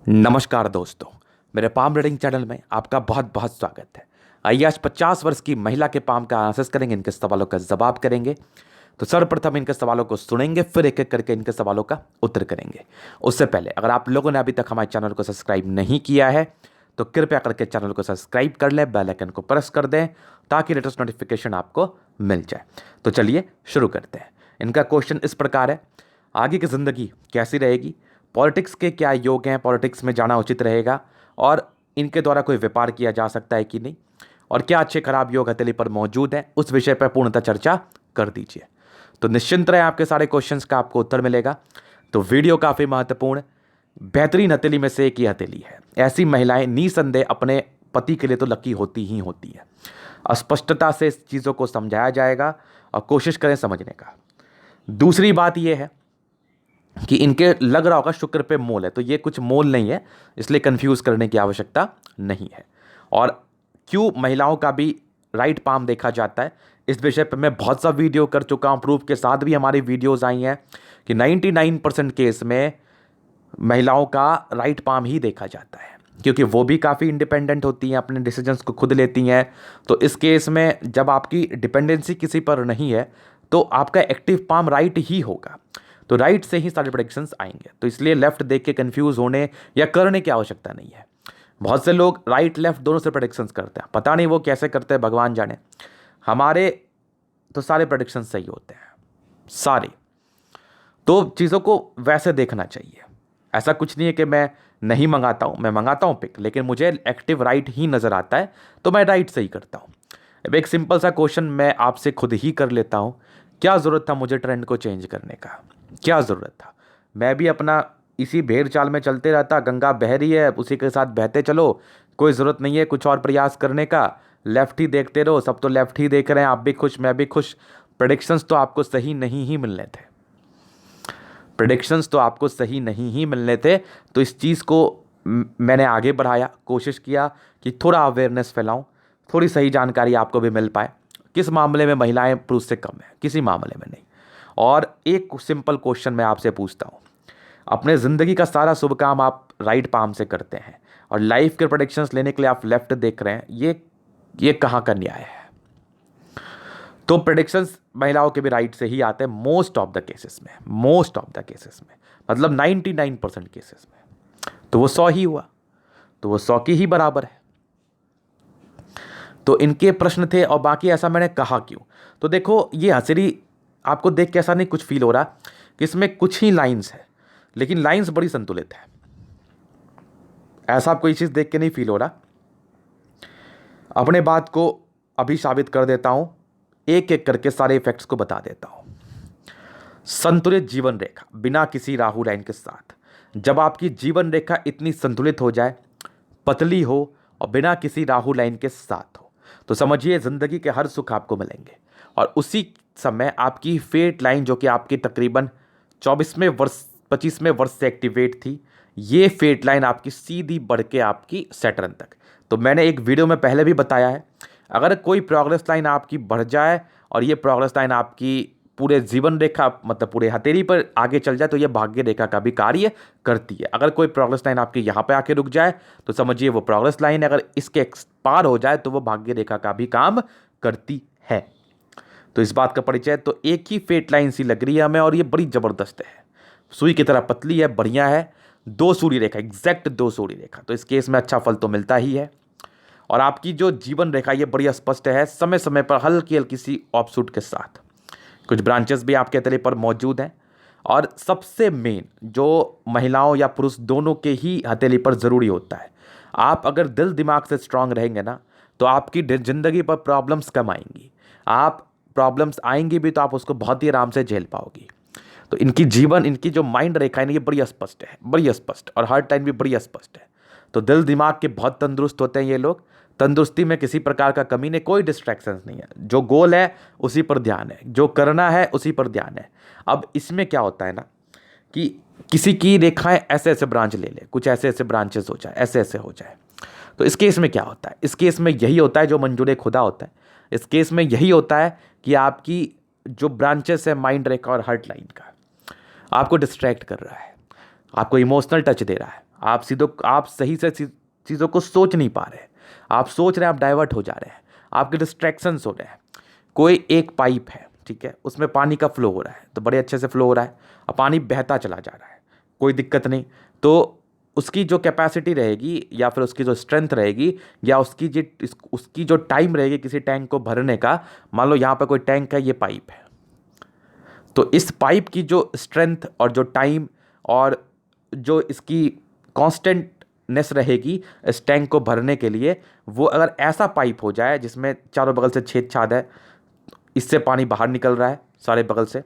नमस्कार दोस्तों, मेरे पाम रीडिंग चैनल में आपका बहुत बहुत स्वागत है। आइए आज 50 वर्ष की महिला के पाम का आंसर्स करेंगे, इनके सवालों का जवाब करेंगे। तो सर्वप्रथम इनके सवालों को सुनेंगे, फिर एक एक करके इनके सवालों का उत्तर करेंगे। उससे पहले अगर आप लोगों ने अभी तक हमारे चैनल को सब्सक्राइब नहीं किया है तो कृपया करके चैनल को सब्सक्राइब कर लें, बेल आइकन को प्रेस कर दें ताकि लेटेस्ट नोटिफिकेशन आपको मिल जाए। तो चलिए शुरू करते हैं। इनका क्वेश्चन इस प्रकार है, आगे की ज़िंदगी कैसी रहेगी, पॉलिटिक्स के क्या योग हैं, पॉलिटिक्स में जाना उचित रहेगा और इनके द्वारा कोई व्यापार किया जा सकता है कि नहीं, और क्या अच्छे खराब योग हथेली पर मौजूद हैं, उस विषय पर पूर्णतः चर्चा कर दीजिए। तो निश्चिंत रहे, आपके सारे क्वेश्चंस का आपको उत्तर मिलेगा। तो वीडियो काफ़ी महत्वपूर्ण, बेहतरीन हथेली में से एक ही हथेली है। ऐसी महिलाएं निसंदेह अपने पति के लिए तो लकी होती ही होती है। स्पष्टता से इस चीज़ों को समझाया जाएगा और कोशिश करें समझने का। दूसरी बात यह है कि इनके लग रहा होगा शुक्र पे मोल है, तो ये कुछ मोल नहीं है, इसलिए कंफ्यूज करने की आवश्यकता नहीं है। और क्यों महिलाओं का भी राइट पाम देखा जाता है, इस विषय पर मैं बहुत सा वीडियो कर चुका हूँ, प्रूफ के साथ भी हमारी वीडियोस आई हैं कि 99% केस में महिलाओं का राइट पाम ही देखा जाता है, क्योंकि वो भी काफ़ी इंडिपेंडेंट होती हैं, अपने डिसीजंस को खुद लेती हैं। तो इस केस में जब आपकी डिपेंडेंसी किसी पर नहीं है तो आपका एक्टिव पाम राइट ही होगा, तो राइट से ही सारे प्रेडिक्शंस आएंगे। तो इसलिए लेफ्ट देख के कंफ्यूज होने या करने की आवश्यकता नहीं है। बहुत से लोग राइट लेफ्ट दोनों से प्रेडिक्शंस करते हैं, पता नहीं वो कैसे करते हैं, भगवान जाने। हमारे तो सारे प्रेडिक्शंस सही होते हैं, सारे। तो चीज़ों को वैसे देखना चाहिए। ऐसा कुछ नहीं है कि मैं नहीं मंगाता हूँ, मैं मंगाता हूँ पिक, लेकिन मुझे एक्टिव राइट ही नज़र आता है तो मैं राइट से ही करता हूँ। अब एक सिंपल सा क्वेश्चन मैं आपसे खुद ही कर लेता हूँ, क्या ज़रूरत था मुझे ट्रेंड को चेंज करने का? क्या ज़रूरत था? मैं भी अपना इसी भेड़ चाल में चलते रहता, गंगा बह रही है उसी के साथ बहते चलो, कोई ज़रूरत नहीं है कुछ और प्रयास करने का, लेफ्ट ही देखते रहो, सब तो लेफ्ट ही देख रहे हैं, आप भी खुश मैं भी खुश। प्रेडिक्शंस तो आपको सही नहीं ही मिलने थे, प्रेडिक्शंस तो आपको सही नहीं ही मिलने थे। तो इस चीज़ को मैंने आगे बढ़ाया, कोशिश किया कि थोड़ा अवेयरनेस फैलाऊं, थोड़ी सही जानकारी आपको भी मिल पाए। किस मामले में महिलाएं पुरुष से कम है? किसी मामले में नहीं। और एक सिंपल क्वेश्चन मैं आपसे पूछता हूं, अपने ज़िंदगी का सारा शुभ काम आप राइट पाम से करते हैं और लाइफ के प्रेडिक्शंस लेने के लिए आप लेफ्ट देख रहे हैं, ये कहाँ का न्याय है? तो प्रेडिक्शंस महिलाओं के भी राइट से ही आते हैं मोस्ट ऑफ द केसेस में, मोस्ट ऑफ द केसेस में, मतलब 99% केसेस में। तो वो 100 ही हुआ, तो वो 100 की ही बराबर है। तो इनके प्रश्न थे, और बाकी ऐसा मैंने कहा क्यों? तो देखो, ये हथेली आपको देख के ऐसा नहीं कुछ फील हो रहा कि इसमें कुछ ही लाइंस है, लेकिन लाइंस बड़ी संतुलित है। ऐसा आपको ये चीज़ देख के नहीं फील हो रहा। अपने बात को अभी साबित कर देता हूं, एक एक करके सारे इफेक्ट्स को बता देता हूं। संतुलित जीवन रेखा बिना किसी राहु लाइन के साथ, जब आपकी जीवन रेखा इतनी संतुलित हो जाए, पतली हो और बिना किसी राहु लाइन के साथ हो, तो समझिए जिंदगी के हर सुख आपको मिलेंगे। और उसी समय आपकी फेट लाइन, जो कि आपकी तकरीबन 24वें वर्ष 25वें वर्ष से एक्टिवेट थी, ये फेट लाइन आपकी सीधी बढ़ के आपकी सैटर्न तक। तो मैंने एक वीडियो में पहले भी बताया है, अगर कोई प्रोग्रेस लाइन आपकी बढ़ जाए और ये प्रोग्रेस लाइन आपकी पूरे जीवन रेखा मतलब पूरे हथेली पर आगे चल जाए, तो ये भाग्य रेखा का भी कार्य करती है। अगर कोई प्रोग्रेस लाइन आपकी यहाँ पे आके रुक जाए तो समझिए वो प्रोग्रेस लाइन, अगर इसके पार हो जाए तो वो भाग्य रेखा का भी काम करती है। तो इस बात का परिचय, तो एक ही फेट लाइन सी लग रही है हमें, और ये बड़ी ज़बरदस्त है, सुई की तरह पतली है, बढ़िया है। 2 सूर्य रेखा, एग्जैक्ट 2 सूर्य रेखा, तो इस केस में अच्छा फल तो मिलता ही है। और आपकी जो जीवन रेखा ये बड़ी स्पष्ट है, समय समय पर हल्की हल्की सी ऑफशूट के साथ कुछ ब्रांचेस भी आपके हथेली पर मौजूद हैं। और सबसे मेन जो महिलाओं या पुरुष दोनों के ही हथेली पर ज़रूरी होता है, आप अगर दिल दिमाग से स्ट्रांग रहेंगे ना, तो आपकी ज़िंदगी पर प्रॉब्लम्स कम आएंगी। आप प्रॉब्लम्स आएंगी भी तो आप उसको बहुत ही आराम से झेल पाओगी। तो इनकी जो माइंड रेखा है ना, ये बड़ी स्पष्ट है, बड़ी स्पष्ट, और हर टाइम भी बड़ी स्पष्ट है। तो दिल दिमाग के बहुत तंदुरुस्त होते हैं ये लोग, तंदुरुस्ती में किसी प्रकार का कमी नहीं, कोई डिस्ट्रैक्शंस नहीं है, जो गोल है उसी पर ध्यान है, जो करना है उसी पर ध्यान है। अब इसमें क्या होता है ना कि किसी की रेखाएं ऐसे ऐसे ब्रांच ले ले, कुछ ऐसे ऐसे ब्रांचेस हो जाए, ऐसे ऐसे हो जाए। तो इस केस में क्या होता है? इस केस में यही होता है जो मंजूर खुदा होता है। इस केस में यही होता है कि आपकी जो ब्रांचेस है माइंड रेखा और हार्ट लाइन का, आपको डिस्ट्रैक्ट कर रहा है, आपको इमोशनल टच दे रहा है, आप सही से चीज़ों को सोच नहीं पा रहे हैं। आप सोच रहे हैं, आप डाइवर्ट हो जा रहे हैं, आपके डिस्ट्रैक्शंस हो रहे हैं। कोई एक पाइप है, ठीक है, उसमें पानी का फ्लो हो रहा है, तो बड़े अच्छे से फ्लो हो रहा है, अब पानी बहता चला जा रहा है, कोई दिक्कत नहीं। तो उसकी जो कैपेसिटी रहेगी या फिर उसकी जो स्ट्रेंथ रहेगी या उसकी जो टाइम रहेगी किसी टैंक को भरने का, मान लो यहाँ पर कोई टैंक है, ये पाइप है, तो इस पाइप की जो स्ट्रेंथ और जो टाइम और जो इसकी कांस्टेंटनेस रहेगी इस टैंक को भरने के लिए, वो अगर ऐसा पाइप हो जाए जिसमें चारों बगल से छेद छाद है, इससे पानी बाहर निकल रहा है सारे बगल से,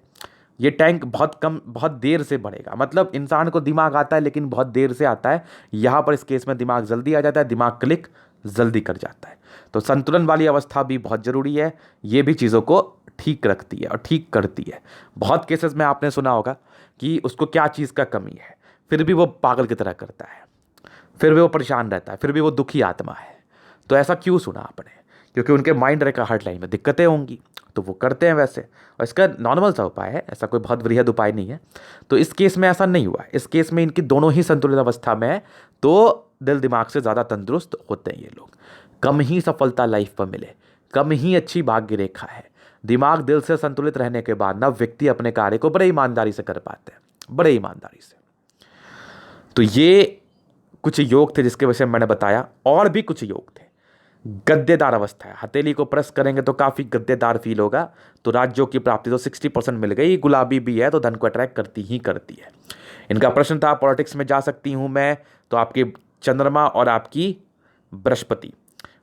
ये टैंक बहुत देर से बढ़ेगा। मतलब इंसान को दिमाग आता है लेकिन बहुत देर से आता है। यहाँ पर इस केस में दिमाग जल्दी आ जाता है, दिमाग क्लिक जल्दी कर जाता है। तो संतुलन वाली अवस्था भी बहुत ज़रूरी है, ये भी चीज़ों को ठीक रखती है और ठीक करती है। बहुत केसेस में आपने सुना होगा कि उसको क्या चीज़ का कमी है, फिर भी वो पागल की तरह करता है, फिर भी वो परेशान रहता है, फिर भी वो दुखी आत्मा है। तो ऐसा क्यों सुना आपने? क्योंकि उनके माइंड रेखा हार्ट लाइन में दिक्कतें होंगी, तो वो करते हैं वैसे। और इसका नॉर्मल सा उपाय है, ऐसा कोई बहुत वृहद उपाय नहीं है। तो इस केस में ऐसा नहीं हुआ, इस केस में इनकी दोनों ही संतुलित अवस्था में है, तो दिल दिमाग से ज़्यादा तंदुरुस्त होते हैं ये लोग। कम ही सफलता लाइफ पर मिले, कम ही अच्छी भाग्य रेखा है। दिमाग दिल से संतुलित रहने के बाद ना व्यक्ति अपने कार्य को बड़े ईमानदारी से कर पाते हैं, बड़े ईमानदारी से। तो ये कुछ योग थे जिसके वजह से मैंने बताया, और भी कुछ योग थे। गद्देदार अवस्था है, हथेली को प्रेस करेंगे तो काफ़ी गद्देदार फील होगा, तो राज्यों की प्राप्ति तो 60% मिल गई। गुलाबी भी है तो धन को अट्रैक्ट करती ही करती है। इनका प्रश्न था पॉलिटिक्स में जा सकती हूँ मैं, तो आपके चंद्रमा और आपकी बृहस्पति,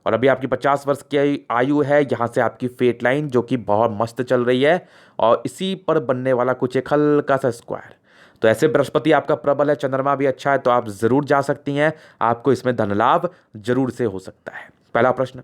और अभी आपकी 50 वर्ष की आयु है। यहाँ से आपकी फेट लाइन जो कि बहुत मस्त चल रही है, और इसी पर बनने वाला कुछ एक हल्का सा स्क्वायर। तो ऐसे बृहस्पति आपका प्रबल है, चंद्रमा भी अच्छा है, तो आप ज़रूर जा सकती हैं, आपको इसमें धन लाभ जरूर से हो सकता है। पहला प्रश्न,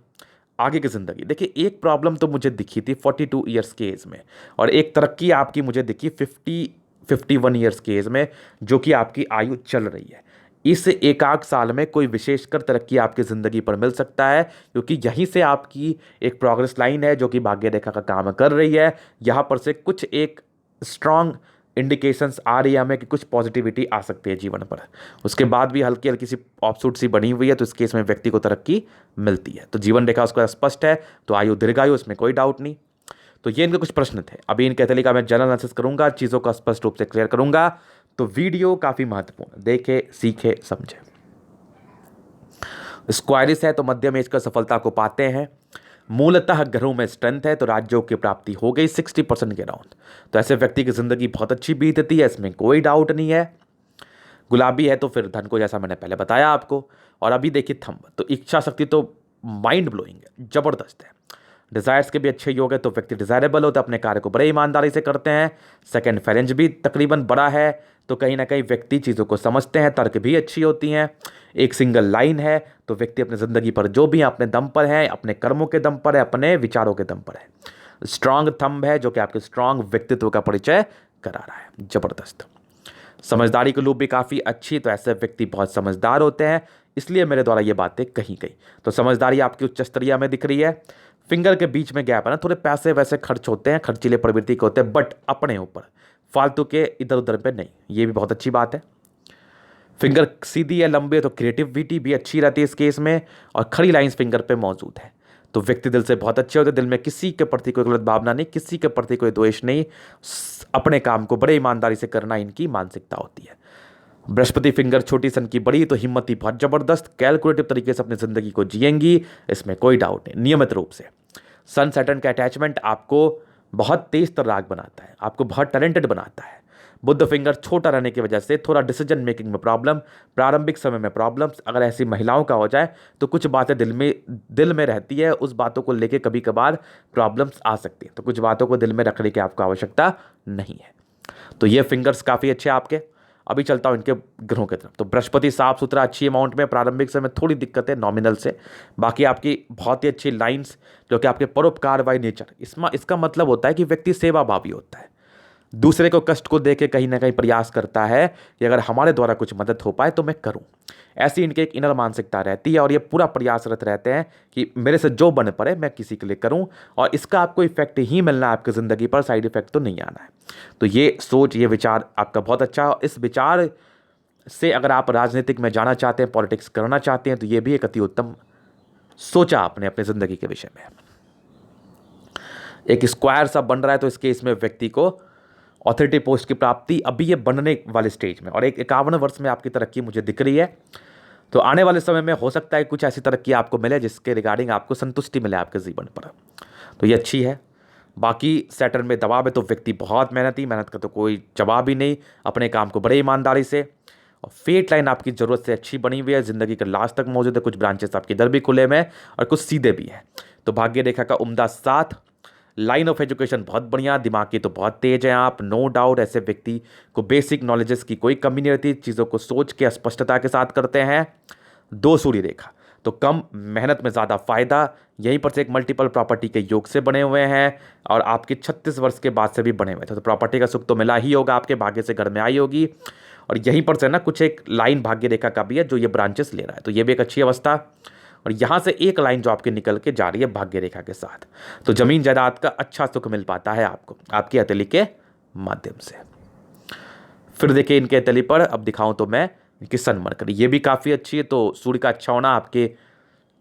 आगे की ज़िंदगी। देखिए, एक प्रॉब्लम तो मुझे दिखी थी 42 ईयर्स के एज में, और एक तरक्की आपकी मुझे दिखी 51 ईयर्स के एज में, जो कि आपकी आयु चल रही है। इस एक आध साल में कोई विशेषकर तरक्की आपकी ज़िंदगी पर मिल सकता है, क्योंकि यहीं से आपकी एक प्रोग्रेस लाइन है जो कि भाग्य रेखा का काम कर रही है। यहाँ पर से कुछ एक स्ट्रांग इंडिकेशंस आ रही है हमें कि कुछ पॉजिटिविटी आ सकती है जीवन पर। उसके बाद भी हल्की हल्की सी ऑफशूट सी बनी हुई है, तो इस केस में व्यक्ति को तरक्की मिलती है। तो जीवन रेखा उसका स्पष्ट है, तो आयु दीर्घायु, इसमें कोई डाउट नहीं। तो ये इनके कुछ प्रश्न थे। अभी इनके हथेली का मैं जनरल एनालिसिस करूंगा, चीज़ों का स्पष्ट रूप से क्लियर करूंगा। तो वीडियो काफ़ी महत्वपूर्ण, देखे सीखे समझे। स्क्वायरिस है तो मध्यम एज का सफलता को पाते हैं। मूलतः ग्रहों में स्ट्रेंथ है तो राज्यों की प्राप्ति हो गई 60% के राउंड। तो ऐसे व्यक्ति की जिंदगी बहुत अच्छी बीतती है, इसमें कोई डाउट नहीं है। गुलाबी है तो फिर धन को, जैसा मैंने पहले बताया आपको। और अभी देखिए थंब, तो इच्छा शक्ति तो माइंड ब्लोइंग है, जबरदस्त है। डिजायर्स के भी अच्छे योग है, तो व्यक्ति डिजायरेबल होता है, अपने कार्य को बड़े ईमानदारी से करते हैं। सेकंड फेरेंज भी तकरीबन बड़ा है, तो कहीं ना कहीं व्यक्ति चीज़ों को समझते हैं, तर्क भी अच्छी होती हैं। एक सिंगल लाइन है, तो व्यक्ति अपनी ज़िंदगी पर जो भी अपने दम पर है, अपने कर्मों के दम पर है, अपने विचारों के दम पर है। स्ट्रांग थंब है जो कि आपके स्ट्रांग व्यक्तित्व का परिचय करा रहा है, जबरदस्त। समझदारी की लूप भी काफ़ी अच्छी, तो ऐसे व्यक्ति बहुत समझदार होते हैं, इसलिए मेरे द्वारा ये बातें कही गई। तो समझदारी आपकी उच्च स्तरीय में दिख रही है। फिंगर के बीच में गैप है ना, थोड़े पैसे वैसे खर्च होते हैं, खर्चीले प्रवृत्ति के होते हैं, बट अपने ऊपर, फालतू के इधर उधर पे नहीं, ये भी बहुत अच्छी बात है। फिंगर सीधी है, लंबी है, तो क्रिएटिविटी भी अच्छी रहती है इस केस में, और खड़ी लाइंस फिंगर पे मौजूद है। तो व्यक्ति दिल से बहुत अच्छे होते हैं, दिल में किसी के प्रति कोई गलत भावना नहीं, किसी के प्रति कोई द्वेष नहीं, अपने काम को बड़े ईमानदारी से करना इनकी मानसिकता होती है। बृहस्पति फिंगर छोटी सन की बड़ी, तो हिम्मती बहुत जबरदस्त, कैलकुलेटिव तरीके से अपनी जिंदगी को जिएंगी, इसमें कोई डाउट नहीं, नियमित रूप से। सन सैटर्न का अटैचमेंट आपको बहुत तेज तर्राक बनाता है, आपको बहुत टैलेंटेड बनाता है। बुध फिंगर छोटा रहने की वजह से थोड़ा डिसीजन मेकिंग में प्रॉब्लम, प्रारंभिक समय में प्रॉब्लम्स, अगर ऐसी महिलाओं का हो जाए तो कुछ बातें दिल में रहती है, उस बातों को लेके कभी कभार प्रॉब्लम्स आ सकती है, तो कुछ बातों को दिल में रखने की आपको आवश्यकता नहीं है। तो ये फिंगर्स काफ़ी अच्छे आपके। अभी चलता हूँ इनके ग्रहों की तरफ। तो बृहस्पति साफ सुथरा अच्छी अमाउंट में, प्रारंभिक समय थोड़ी दिक्कत है नॉमिनल से, बाकी आपकी बहुत ही अच्छी लाइंस जो कि आपके परोपकार बाय नेचर। इसका मतलब होता है कि व्यक्ति सेवा भावी होता है, दूसरे को कष्ट को देके कहीं ना कहीं प्रयास करता है कि अगर हमारे द्वारा कुछ मदद हो पाए तो मैं करूं। ऐसी इनके एक इनर मानसिकता रहती है, और ये पूरा प्रयासरत रहते हैं कि मेरे से जो बन पड़े मैं किसी के लिए करूं, और इसका आपको इफेक्ट ही मिलना है आपकी ज़िंदगी पर, साइड इफेक्ट तो नहीं आना है। तो ये सोच, ये विचार आपका बहुत अच्छा है। इस विचार से अगर आप राजनीतिक में जाना चाहते हैं, पॉलिटिक्स करना चाहते हैं, तो ये भी एक अति उत्तम सोचा आपने अपने ज़िंदगी के विषय में। एक स्क्वायर सा बन रहा है, तो इस केस में व्यक्ति को ऑथोरिटी पोस्ट की प्राप्ति अभी ये बनने वाले स्टेज में, और एक 51 वर्ष में आपकी तरक्की मुझे दिख रही है। तो आने वाले समय में हो सकता है कुछ ऐसी तरक्की आपको मिले जिसके रिगार्डिंग आपको संतुष्टि मिले आपके जीवन पर, तो ये अच्छी है। बाकी सैटर्न में दबाव है, तो व्यक्ति बहुत मेहनत का तो कोई जवाब ही नहीं, अपने काम को बड़े ईमानदारी से, और फेट लाइन आपकी ज़रूरत से अच्छी बनी हुई है, ज़िंदगी के लास्ट तक मौजूद है, कुछ ब्रांचेस आपके इधर भी खुले में और कुछ सीधे भी हैं। तो भाग्य रेखा का उम्दा साथ, लाइन ऑफ एजुकेशन बहुत बढ़िया, दिमाग की तो बहुत तेज है आप, नो डाउट। ऐसे व्यक्ति को बेसिक नॉलेजेस की कोई कमी नहीं रहती, चीज़ों को सोच के स्पष्टता के साथ करते हैं। 2 सूर्य रेखा, तो कम मेहनत में ज़्यादा फायदा, यहीं पर से एक मल्टीपल प्रॉपर्टी के योग से बने हुए हैं, और आपके 36 वर्ष के बाद से भी बने हुए थे, तो प्रॉपर्टी का सुख तो मिला ही होगा, आपके भाग्य से घर में आई होगी। और यहीं पर से ना कुछ एक लाइन भाग्य रेखा का भी है जो ये ब्रांचेस ले रहा है, तो ये भी एक अच्छी अवस्था। और यहाँ से एक लाइन जो आपके निकल के जा रही है भाग्य रेखा के साथ, तो जमीन जायदाद का अच्छा सुख मिल पाता है आपको आपकी हथेली के माध्यम से। फिर देखिए इनके हथेली पर अब दिखाऊं तो मैं इनकी सन मरकरी, ये भी काफ़ी अच्छी है। तो सूर्य का अच्छा होना आपके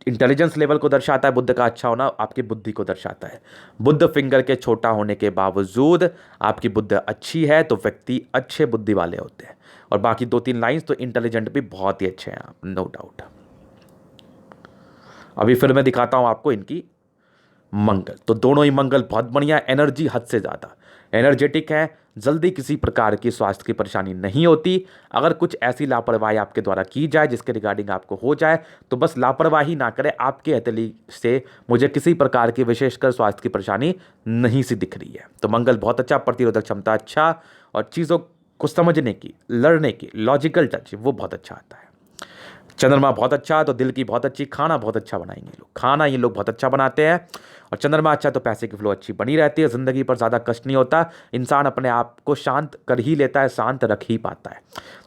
इंटेलिजेंस लेवल को दर्शाता है, बुध का अच्छा होना आपकी बुद्धि को दर्शाता है। बुध फिंगर के छोटा होने के बावजूद आपकी बुद्धि अच्छी है, तो व्यक्ति अच्छे बुद्धि वाले होते हैं। और बाकी 2-3 लाइंस तो इंटेलिजेंट भी बहुत ही अच्छे हैं आप, नो डाउट। अभी फिर मैं दिखाता हूं आपको इनकी मंगल, तो दोनों ही मंगल बहुत बढ़िया, एनर्जी हद से ज़्यादा एनर्जेटिक है, जल्दी किसी प्रकार की स्वास्थ्य की परेशानी नहीं होती। अगर कुछ ऐसी लापरवाही आपके द्वारा की जाए जिसके रिगार्डिंग आपको हो जाए, तो बस लापरवाही ना करें, आपके हथेली से मुझे किसी प्रकार की विशेषकर स्वास्थ्य की परेशानी नहीं सी दिख रही है। तो मंगल बहुत अच्छा, प्रतिरोधक क्षमता अच्छा, और चीज़ों को समझने की, लड़ने की लॉजिकल टच वो बहुत अच्छा आता है। चंद्रमा बहुत अच्छा, तो दिल की बहुत अच्छी, खाना बहुत अच्छा बनाएंगे लोग, खाना ये लोग बहुत अच्छा बनाते हैं। और चंद्रमा अच्छा तो पैसे की फ्लो अच्छी बनी रहती है, ज़िंदगी पर ज़्यादा कष्ट नहीं होता, इंसान अपने आप को शांत कर ही लेता है, शांत रख ही पाता है।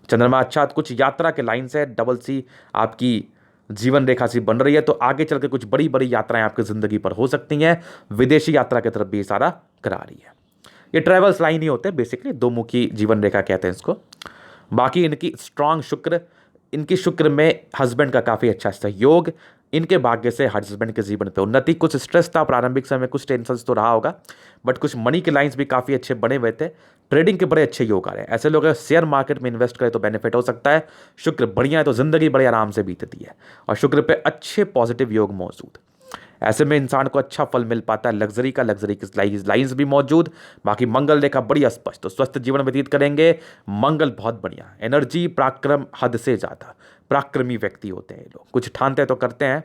चंद्रमा अच्छा, तो कुछ यात्रा के लाइन से डबल सी आपकी जीवन रेखा सी बन रही है, तो आगे चल के कुछ बड़ी बड़ी यात्राएं आपकी ज़िंदगी पर हो सकती हैं, विदेशी यात्रा की तरफ भी इशारा करा रही है। ये ट्रैवल्स लाइन ही होते हैं बेसिकली, 2 मुखी जीवन रेखा कहते हैं इसको। बाकी इनकी स्ट्रांग शुक्र, इनकी शुक्र में हस्बैंड का काफ़ी अच्छा सहयोग, इनके भाग्य से हस्बैंड के जीवन पे उन्नति। कुछ स्ट्रेस था प्रारंभिक समय में, कुछ टेंशन तो रहा होगा, बट कुछ मनी के लाइंस भी काफ़ी अच्छे बने हुए थे। ट्रेडिंग के बड़े अच्छे योग आ रहे हैं, ऐसे लोग अगर शेयर मार्केट में इन्वेस्ट करें तो बेनिफिट हो सकता है। शुक्र बढ़िया है तो ज़िंदगी बड़े आराम से बीतती है, और शुक्र पे अच्छे पॉजिटिव योग मौजूद, ऐसे में इंसान को अच्छा फल मिल पाता है। लग्जरी की लाइंस भी मौजूद। बाकी मंगल रेखा बड़ी स्पष्ट, तो स्वस्थ जीवन व्यतीत करेंगे। मंगल बहुत बढ़िया, एनर्जी पराक्रम हद से ज़्यादा, पराक्रमी व्यक्ति होते हैं लोग, कुछ ठानते तो करते हैं।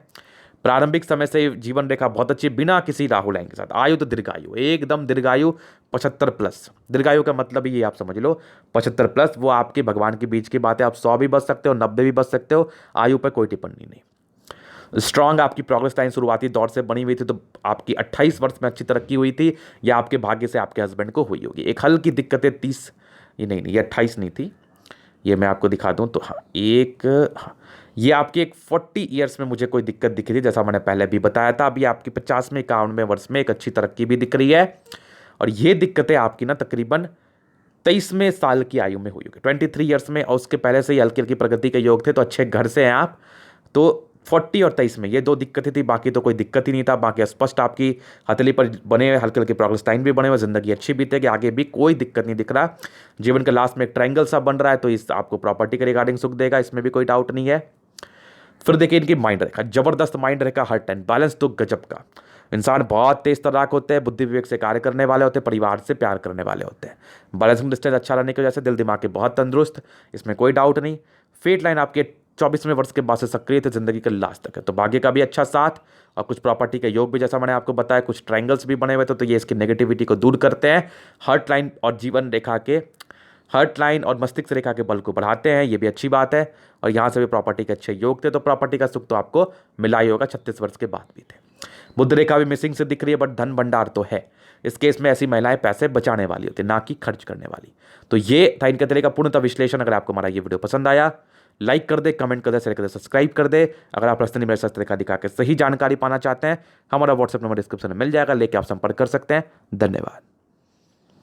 प्रारंभिक समय से जीवन रेखा बहुत अच्छी, बिना किसी राहु लाइन के साथ। आयु तो दीर्घायु, एकदम दीर्घायु, 75+। दीर्घायु का मतलब ये आप समझ लो 75+, वो आपके भगवान के बीच की बात है। आप 100 भी बच सकते हो, 90 भी बच सकते हो, आयु पर कोई टिप्पणी नहीं। स्ट्रांग आपकी प्रोग्रेस लाइन शुरुआती दौर से बनी हुई थी, तो आपकी 28 वर्ष में अच्छी तरक्की हुई थी, या आपके भाग्य से आपके हस्बैंड को हुई होगी। एक हल्की दिक्कतें 30, ये नहीं ये 28 नहीं थी, ये मैं आपको दिखा दूं तो हाँ, ये आपकी एक 40 ईयर्स में मुझे कोई दिक्कत दिखी थी, जैसा मैंने पहले भी बताया था। अभी आपकी 50वें 51वें वर्ष में एक अच्छी तरक्की भी दिख रही है, और ये दिक्कतें आपकी ना तकरीबन 23वें साल की आयु में हुई होगी, 23 ईयर्स में, और उसके पहले से ही हल्की हल्की प्रगति के योग थे, तो अच्छे घर से हैं आप। तो 40 और 23 में ये 2 दिक्कतें थी, बाकी तो कोई दिक्कत ही नहीं था। बाकी स्पष्ट आपकी हथेली पर बने हुए हल्के हल्के प्रोग्रेस लाइन भी बने हुए, ज़िंदगी अच्छी बीतेगी, आगे भी कोई दिक्कत नहीं दिख रहा। जीवन के लास्ट में एक ट्रायंगल सा बन रहा है, तो इस आपको प्रॉपर्टी के रिगार्डिंग सुख देगा, इसमें भी कोई डाउट नहीं है। फिर देखिए इनकी माइंड रेखा, जबरदस्त माइंड रेखा, हर टाइम बैलेंस तो गजब का। इंसान बहुत तेज तर्राक होते हैं, बुद्धि विवेक से कार्य करने वाले होते हैं, परिवार से प्यार करने वाले होते हैं। बैलेंसिंग डिस्टेंस अच्छा रहने की वजह से दिल दिमाग के बहुत तंदुरुस्त, इसमें कोई डाउट नहीं। फेट लाइन आपके 24वें वर्ष के बाद से सक्रिय थे, जिंदगी के लास्ट तक है, तो भाग्य का भी अच्छा साथ, और कुछ प्रॉपर्टी के योग भी, जैसा मैंने आपको बताया, कुछ ट्रायंगल्स भी बने हुए थे, तो ये इसकी नेगेटिविटी को दूर करते हैं। हार्ट लाइन और जीवन रेखा के, हार्ट लाइन और मस्तिष्क रेखा के बल को बढ़ाते हैं, ये भी अच्छी बात है। और यहाँ से भी प्रॉपर्टी के अच्छे योग थे, तो प्रॉपर्टी का सुख तो आपको मिला ही होगा, 36 वर्ष के बाद भी थे। बुध रेखा भी मिसिंग से दिख रही है, बट धन भंडार तो है। इस केस में ऐसी महिलाएं पैसे बचाने वाली होती है, ना कि खर्च करने वाली। तो ये था इनके तरह का पूर्णतः विश्लेषण। अगर आपको हमारा ये वीडियो पसंद आया, लाइक कर दे, कमेंट कर दे, शेयर कर दे, सब्सक्राइब कर दे। अगर आप पर्सनली मेरे साथ रेखा दिखा के सही जानकारी पाना चाहते हैं, हमारा व्हाट्सएप नंबर डिस्क्रिप्शन में मिल जाएगा, लेके आप संपर्क कर सकते हैं। धन्यवाद।